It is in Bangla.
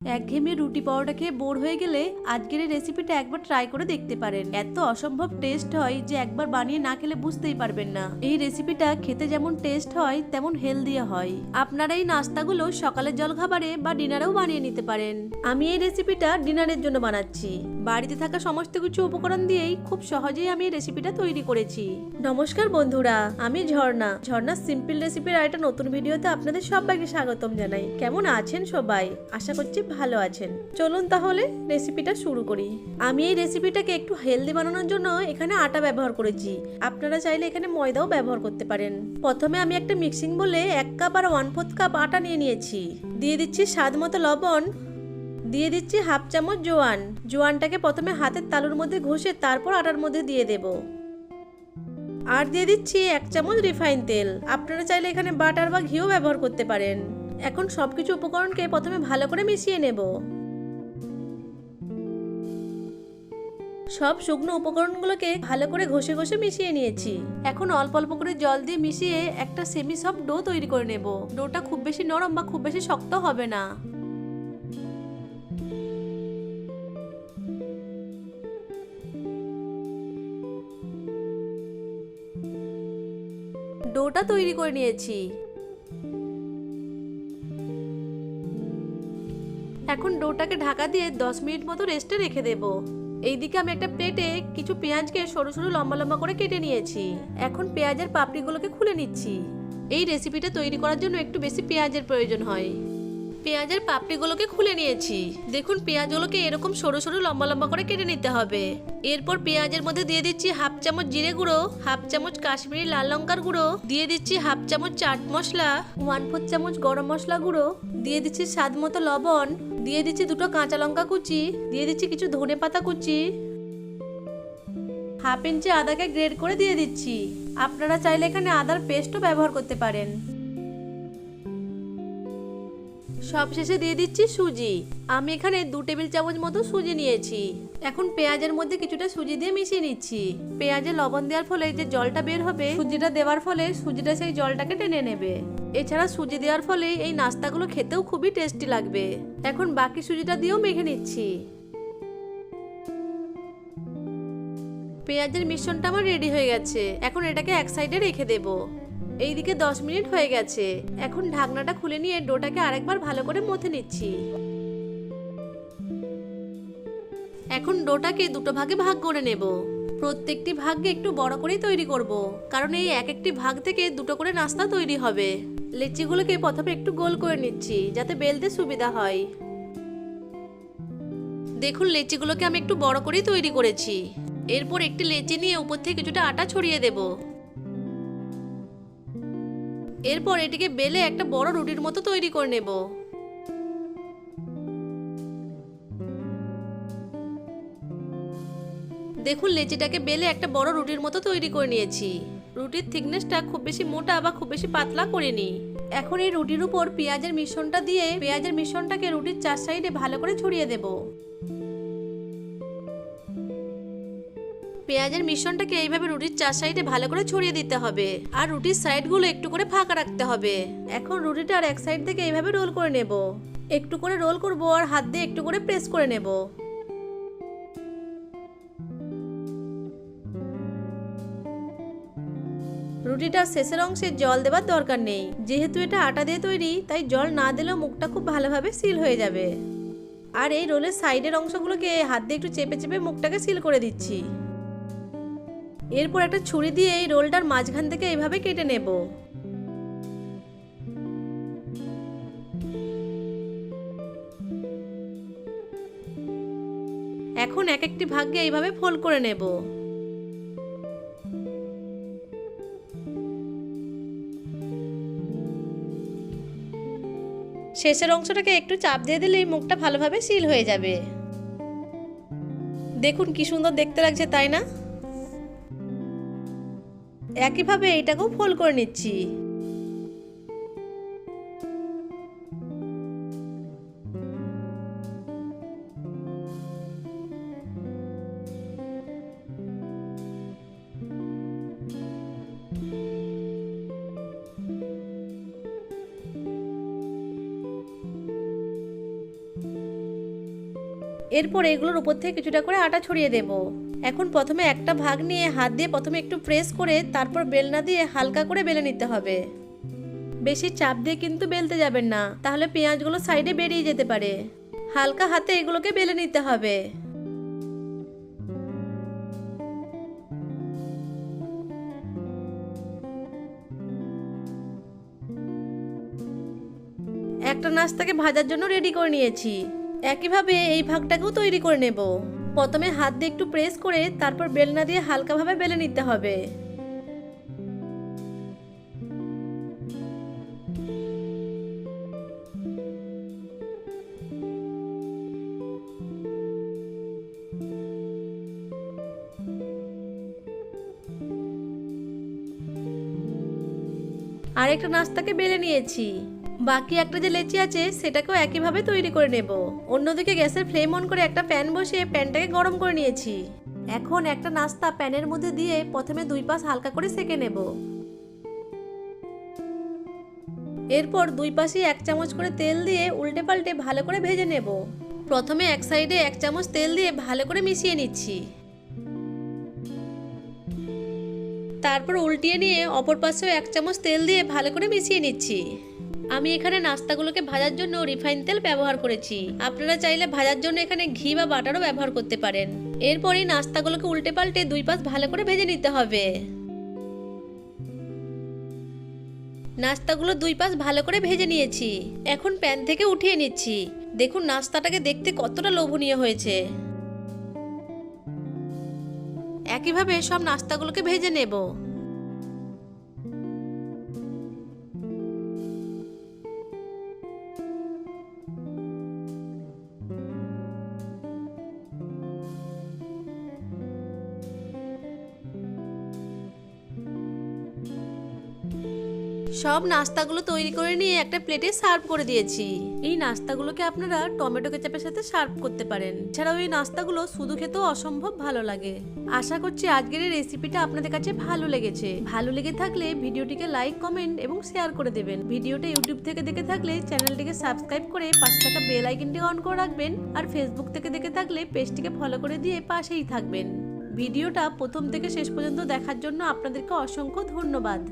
একঘেয়েমি রুটি পরোটা খেয়ে বোর হয়ে গেলে আজকের এই রেসিপিটা একবার ট্রাই করে দেখতে পারেন। এত অসম্ভব টেস্ট হয় যে একবার বানিয়ে না খেলে বুঝতেই পারবেন না। এই রেসিপিটা খেতে যেমন টেস্ট হয় তেমন হেলদিও হয়। আপনারা এই নাস্তাগুলো সকালের জলখাবারে বা ডিনারেও বানিয়ে নিতে পারেন। আমি এই রেসিপিটা ডিনারের জন্য বানাচ্ছি। বাড়িতে থাকা সমস্ত কিছু উপকরণ দিয়েই খুব সহজেই আমি এই রেসিপিটা তৈরি করেছি। নমস্কার বন্ধুরা, আমি ঝর্ণা সিম্পল রেসিপির আরেকটা নতুন ভিডিওতে আপনাদের সবাইকে স্বাগতম জানাই। কেমন আছেন সবাই? আশা করছি ভালো আছেন। চলুন তাহলে রেসিপিটা শুরু করি। আমি এই রেসিপিটাকে একটু হেলদি বানানোর জন্য এখানে আটা ব্যবহার করেছি। আপনারা চাইলে এখানে ময়দাও ব্যবহার করতে পারেন। প্রথমে আমি একটা মিক্সিং বলে 1 কাপ আর 1/4 কাপ আটা নিয়েছি। দিয়ে দিচ্ছি স্বাদ মতো লবণ, দিয়ে দিচ্ছি 1/2 চামচ জোয়ান। জোয়ানটাকে প্রথমে হাতের তালুর মধ্যে ঘষে তারপর আটার মধ্যে দিয়ে দেব। আর দিয়ে দিচ্ছি 1 চামচ রিফাইন তেল। আপনারা চাইলে এখানে বাটার বা ঘিও ব্যবহার করতে পারেন। এখন সবকিছু উপকরণকে প্রথমে ভালো করে মিশিয়ে নেব। সব শুকনো উপকরণগুলোকে ভালো করে ঘষে ঘষে মিশিয়ে নিয়েছি। এখন অল্প অল্প করে জল দিয়ে মিশিয়ে একটা সেমি সফট ডো তৈরি করে নেব। ডোটা খুব বেশি নরম বা খুব বেশি শক্ত হবে না। ডোটা তৈরি করে নিয়েছি। এখন ডোটাকে ঢাকা দিয়ে 10 মিনিট মতো রেস্টে রেখে দেব। এইদিকে আমি একটা প্লেটে কিছু পেঁয়াজকে সরু সরু লম্বা লম্বা করে কেটে নিয়েছি। এখন পেঁয়াজের পাপড়িগুলোকে খুলে নিচ্ছি। এই রেসিপিটা তৈরি করার জন্য একটু বেশি পেঁয়াজের প্রয়োজন হয়। পেঁয়াজের পাপড়িগুলোকে খুলে নিয়েছি। দেখুন পেঁয়াজগুলোকে এরকম সরু সরু লম্বা লম্বা করে কেটে নিতে হবে। এরপর পেঁয়াজের মধ্যে দিয়ে দিচ্ছি 1/2 চামচ জিরে গুঁড়ো, 1/2 চামচ কাশ্মীরি লাল লঙ্কার গুঁড়ো, দিয়ে দিচ্ছি 1/2 চামচ চাট মশলা, 1/4 চামচ গরম মশলা গুঁড়ো, দিয়ে দিচ্ছি স্বাদ মতো লবণ, দিয়ে দিচ্ছি 2টো কাঁচা লঙ্কা কুচি, দিয়ে দিচ্ছি কিছু ধনে পাতা কুচি, 1/2 ইঞ্চি আদাকে গ্রেড করে দিয়ে দিচ্ছি। আপনারা চাইলে এখানে আদার পেস্টও ব্যবহার করতে পারেন। সবশেষে দিয়ে দিচ্ছি সুজি। আমি এখানে 2 টেবিল চামচ মতো সুজি নিয়েছি। এখন পেঁয়াজের মধ্যে কিছুটা সুজি দিয়ে মিশিয়ে নিচ্ছি। পেঁয়াজে লবণ দেওয়ার ফলে যে জলটা বের হবে, সুজিটা দেওয়ার ফলে সুজিটা সেই জলটাকে টেনে নেবে। এছাড়া সুজি দেওয়ার ফলে এই নাস্তাগুলো খেতেও খুবই টেস্টি লাগবে। এখন বাকি সুজিটা দিয়েও মেখে নিচ্ছি। পেঁয়াজের মিশ্রণটা আমার রেডি হয়ে গেছে। এখন এটাকে এক সাইডে রেখে দেব। এইদিকে 10 মিনিট হয়ে গেছে। এখন ঢাকনাটা খুলে নিয়ে ডোটাকে আরেকবার ভালো করে মথে নিচ্ছি। এখন ডোটাকে 2টো ভাগে ভাগ করে নেব। প্রত্যেকটি ভাগে একটু বড় করেই তৈরি করব, কারণ এই এক একটি ভাগ থেকে 2টো করে নাস্তা তৈরি হবে। লেচিগুলোকে প্রথমে একটু গোল করে নিচ্ছি যাতে বেলতে সুবিধা হয়। দেখুন লেচিগুলোকে আমি একটু বড় করেই তৈরি করেছি। এরপর একটি লেচি নিয়ে উপর থেকে কিছুটা আটা ছড়িয়ে দেব। এরপর এটিকে বেলে একটা বড় রুটির মতো তৈরি করে নেব। দেখুন লেচিটাকে বেলে একটা বড় রুটির মতো তৈরি করে নিয়েছি। রুটির থিকনেসটা খুব বেশি মোটা বা খুব বেশি পাতলা করিনি। এখন এই রুটির উপর পেঁয়াজের মিশ্রণটা দিয়ে পেঁয়াজের মিশ্রণটাকে রুটির 4 সাইডে ভালো করে ছড়িয়ে দেব। পেঁয়াজের মিশ্রণটাকে এইভাবে রুটির 4 সাইডে ভালো করে ছড়িয়ে দিতে হবে। আর রুটির সাইডগুলো একটু করে ফাঁকা রাখতে হবে। এখন রুটিটার এক সাইড থেকে এইভাবে রোল করে নেব। একটু করে রোল করব আর হাত দিয়ে একটু করে প্রেস করে নেব। রুটিটার শেষের অংশে জল দেওয়ার দরকার নেই। যেহেতু এটা আটা দিয়ে তৈরি, তাই জল না দিলেও মুখটা খুব ভালোভাবে সিল হয়ে যাবে। আর এই রোলের সাইডের অংশগুলোকে হাত দিয়ে একটু চেপে চেপে মুখটাকে সিল করে দিচ্ছি। এরপর একটা ছুরি দিয়ে এই রোলটার মাঝখান থেকে এইভাবে কেটে নেব। এখন এক একটি ভাগে এইভাবে ফোল্ড করে নেব। শেষের অংশটাকে একটু চাপ দিয়ে দিলেই মুখটা ভালোভাবে সিল হয়ে যাবে। দেখুন কি সুন্দর দেখতে লাগছে, তাই না? একইভাবে এইটাকেও ফোল্ড করে নিচ্ছি। এরপর এগুলোর উপর থেকে কিছুটা করে আটা ছড়িয়ে দেব। এখন প্রথমে একটা ভাগ নিয়ে হাত দিয়ে প্রথমে একটু প্রেস করে তারপর বেলনা দিয়ে হালকা করে বেলে নিতে হবে। বেশি চাপ দিয়ে কিন্তু বেলতে যাবেন না, তাহলে পেঁয়াজগুলো সাইডে বেরিয়ে যেতে পারে। হালকা হাতে এগুলোকে বেলে নিতে হবে। একটা নাস্তাকে ভাজার জন্য রেডি করে নিয়েছি। একইভাবে এই ভাগটাকেও তৈরি করে নেব। প্রথমে হাত দিয়ে একটু প্রেস করে তারপর বেলনা দিয়ে হালকাভাবে বেলে নিতে হবে। আরেকটা নাস্তাকে বেলে নিয়েছি। বাকি একটা যে লেচি আছে সেটাকেও একইভাবে তৈরি করে নেব। অন্যদিকে গ্যাসের ফ্লেম অন করে একটা প্যান বসিয়ে প্যানটাকে গরম করে নিয়েছি। এখন একটা নাস্তা প্যানের মধ্যে দিয়ে প্রথমে দুই পাশ হালকা করে সেঁকে নেব। এরপর দুই পাশেই 1 চামচ করে তেল দিয়ে উল্টে পাল্টে ভালো করে ভেজে নেব। প্রথমে এক সাইডে 1 চামচ তেল দিয়ে ভালো করে মিশিয়ে নিচ্ছি। তারপর উল্টিয়ে নিয়ে অপর পাশেও 1 চামচ তেল দিয়ে ভালো করে মিশিয়ে নিচ্ছি। আমি এখানে নাস্তাগুলোকে ভাজার জন্য রিফাইন তেল ব্যবহার করেছি। আপনারা চাইলে ভাজার জন্য এখানে ঘি বা বাটারও ব্যবহার করতে পারেন। এরপরই নাস্তাগুলোকে উল্টে পাল্টে দুই পাশ ভালো করে ভেজে নিতে হবে। নাস্তাগুলো দুই পাশ ভালো করে ভেজে নিয়েছি। এখন প্যান থেকে উঠিয়ে নিচ্ছি। দেখুন নাস্তাটাকে দেখতে কতটা লোভনীয় হয়েছে। একইভাবে সব নাস্তাগুলোকে ভেজে নেব। সব নাস্তাগুলো তৈরি করে নিয়ে একটা প্লেটে সার্ভ করে দিয়েছি। এই নাস্তাগুলোকে আপনারা টমেটো কেচাপের সাথে সার্ভ করতে পারেন। এছাড়াও এই নাস্তাগুলো শুধু খেতেও অসম্ভব ভালো লাগে। আশা করছি আজকের এই রেসিপিটা আপনাদের কাছে ভালো লেগেছে। ভালো লেগে থাকলে ভিডিওটিকে লাইক, কমেন্ট এবং শেয়ার করে দেবেন। ভিডিওটা ইউটিউব থেকে দেখে থাকলে চ্যানেলটিকে সাবস্ক্রাইব করে পাশে থাকা বেল আইকনটি অন করে রাখবেন। আর ফেসবুক থেকে দেখে থাকলে পেজটিকে ফলো করে দিয়ে পাশেই থাকবেন। ভিডিওটা প্রথম থেকে শেষ পর্যন্ত দেখার জন্য আপনাদেরকে অসংখ্য ধন্যবাদ।